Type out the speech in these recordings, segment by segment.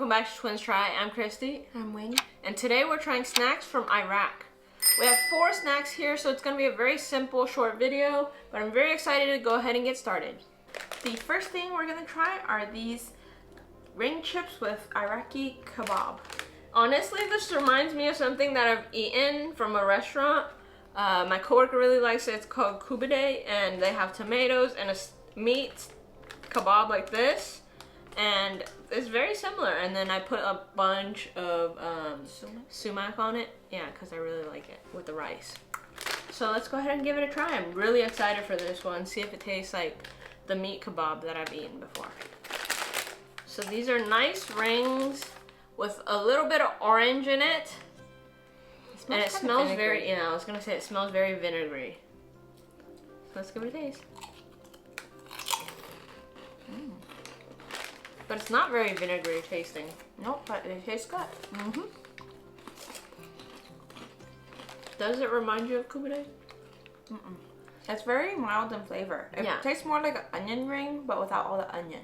welcome back to Twins Try. I'm Christy. I'm Wing. And today we're trying snacks from Iraq. We have 4 snacks here, so it's going to be a very simple, short video, but I'm very excited to go ahead and get started. The first thing we're going to try are these ring chips with Iraqi Kebab. Honestly, this reminds me of something that I've eaten from a restaurant. My coworker really likes it. It's called Kubade, and they have tomatoes and a meat kebab like this. And it's very similar, and then I put a bunch of sumac on it. Yeah, because I really like it with the rice. So let's go ahead and give it a try. I'm really excited for this one. See if it tastes like the meat kebab that I've eaten before. So these are nice rings with a little bit of orange in it. And it smells very, I was going to say it smells very vinegary. So let's give it a taste. But it's not very vinegary tasting. Nope, but it tastes good. Does it remind you of Kubade? It's very mild in flavor. It tastes more like an onion ring, but without all the onion.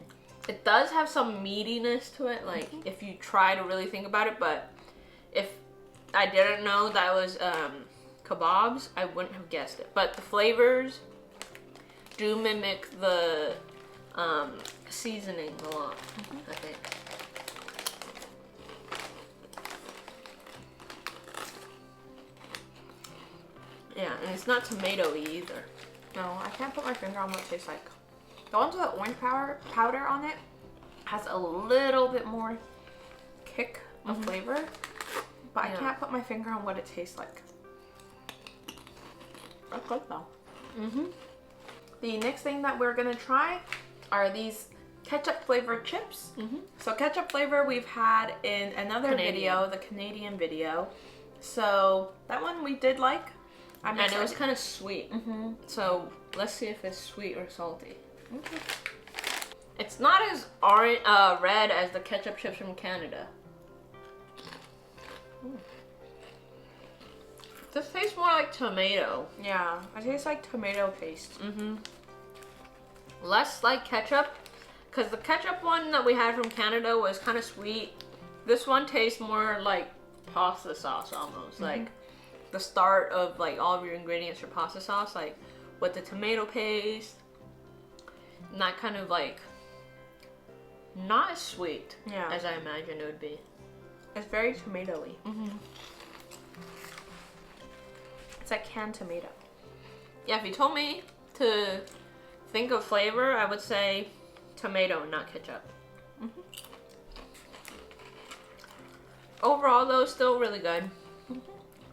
It does have some meatiness to it, like if you try to really think about it, but if I didn't know that was kebabs, I wouldn't have guessed it. But the flavors do mimic the seasoning a lot, I think. Yeah, and it's not tomatoey either. No, I can't put my finger on what it tastes like. The ones with the orange powder on it has a little bit more kick of flavor, but I can't put my finger on what it tastes like. That's good though. The next thing that we're gonna try are these ketchup flavored chips. So ketchup flavor we've had in another video, the Canadian video. So that one we did like. And it was kind of sweet. So let's see if it's sweet or salty. It's not as red as the ketchup chips from Canada. This tastes more like tomato. Yeah, it tastes like tomato paste. Less like ketchup, because the ketchup one that we had from Canada was kind of sweet. This one tastes more like pasta sauce almost, like the start of like all of your ingredients for pasta sauce, like with the tomato paste. And that kind of like not as sweet as I imagined it would be. It's very tomatoey. It's like canned tomato. Yeah, if you told me to think of flavor, I would say tomato, not ketchup. Overall, though, still really good.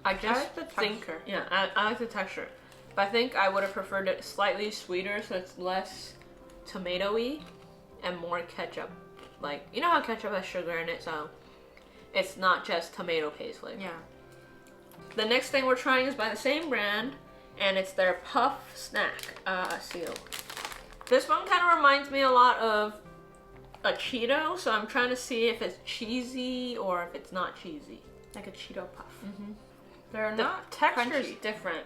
I like the texture. Yeah, I like the texture. But I think I would have preferred it slightly sweeter, so it's less tomatoey and more ketchup. Like, you know how ketchup has sugar in it, so it's not just tomato paste flavor. Yeah. The next thing we're trying is by the same brand, and it's their puff snack, Aseel. This one kind of reminds me a lot of a Cheeto, so I'm trying to see if it's cheesy or if it's not cheesy. Like a Cheeto puff. They're not texture's crunchy. Different.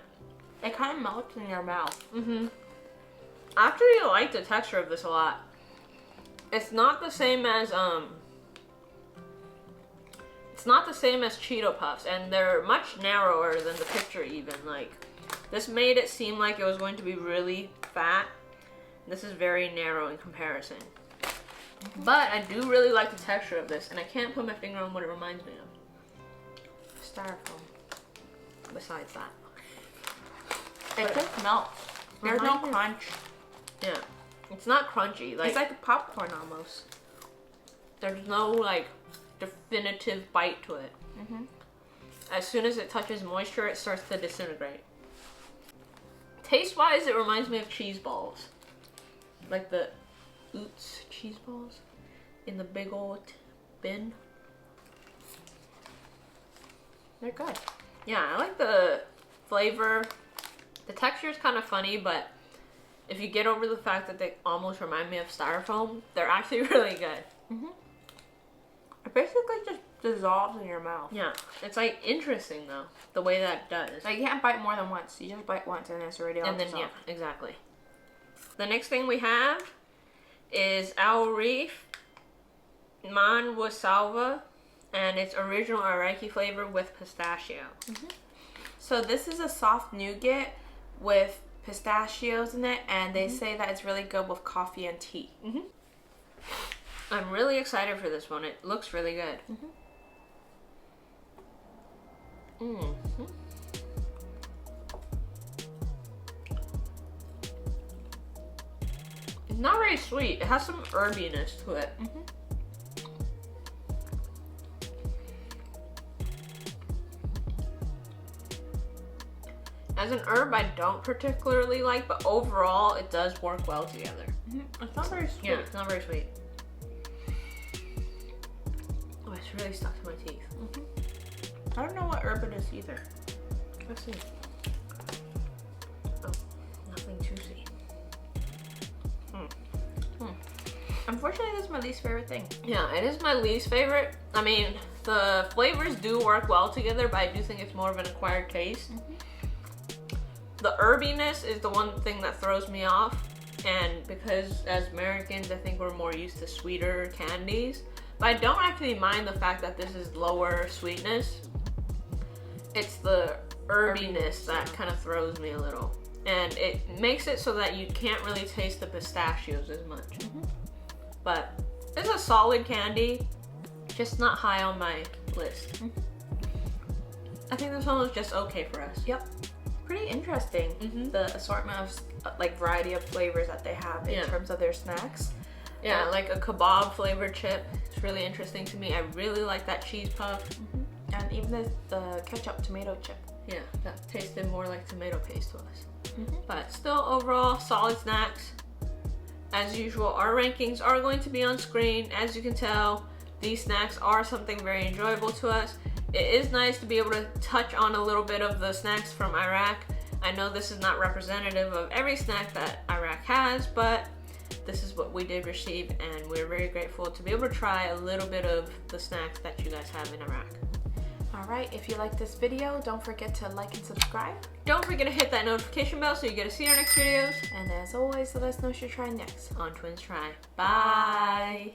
It kind of melts in your mouth. I actually like the texture of this a lot. It's not the same as Cheeto Puffs, and they're much narrower than the picture even. Like, this made it seem like it was going to be really fat. This is very narrow in comparison. But I do really like the texture of this, and I can't put my finger on what it reminds me of. Styrofoam. Besides that. It just melts. There's no crunch. Yeah. It's not crunchy. Like, it's like a popcorn almost. There's no, like, definitive bite to it. As soon as it touches moisture, it starts to disintegrate. Taste-wise, it reminds me of cheese balls. Like the Oots cheese balls in the big old bin. They're good. Yeah, I like the flavor. The texture is kind of funny, but if you get over the fact that they almost remind me of styrofoam, they're actually really good. It basically just dissolves in your mouth. Yeah, it's like interesting though, the way that it does. Like, you can't bite more than once. You just bite once and it's already all dissolved. Yeah, exactly. The next thing we have is Alreef Mine was Salva, and it's original Iraqi flavor with pistachio. So this is a soft nougat with pistachios in it, and they say that it's really good with coffee and tea. I'm really excited for this one. It looks really good. It's not very sweet. It has some herbiness to it. As an herb, I don't particularly like, but overall, it does work well together. It's not very sweet. Yeah, it's not very sweet. Oh, it's really stuck to my teeth. I don't know what herb it is either. Let's see. Oh, nothing juicy. Unfortunately, this is my least favorite thing. Yeah, it is my least favorite. I mean, the flavors do work well together, but I do think it's more of an acquired taste. The herbiness is the one thing that throws me off, and because as Americans, I think we're more used to sweeter candies. But I don't actually mind the fact that this is lower sweetness. It's the herbiness that kind of throws me a little. And it makes it so that you can't really taste the pistachios as much. But it's a solid candy, just not high on my list. I think this one was just okay for us. Yep. Pretty interesting. The assortment of like variety of flavors that they have in terms of their snacks. Yeah, like a kebab flavored chip. It's really interesting to me. I really like that cheese puff. And even the ketchup tomato chip. Yeah, that tasted more like tomato paste to us. But still, overall, solid snacks. As usual, our rankings are going to be on screen. As you can tell, these snacks are something very enjoyable to us. It is nice to be able to touch on a little bit of the snacks from Iraq. I know this is not representative of every snack that Iraq has, but this is what we did receive, and we're very grateful to be able to try a little bit of the snacks that you guys have in Iraq. Alright, if you like this video, don't forget to like and subscribe. Don't forget to hit that notification bell so you get to see our next videos. And as always, let us know what you're trying next On Twins Try. Bye!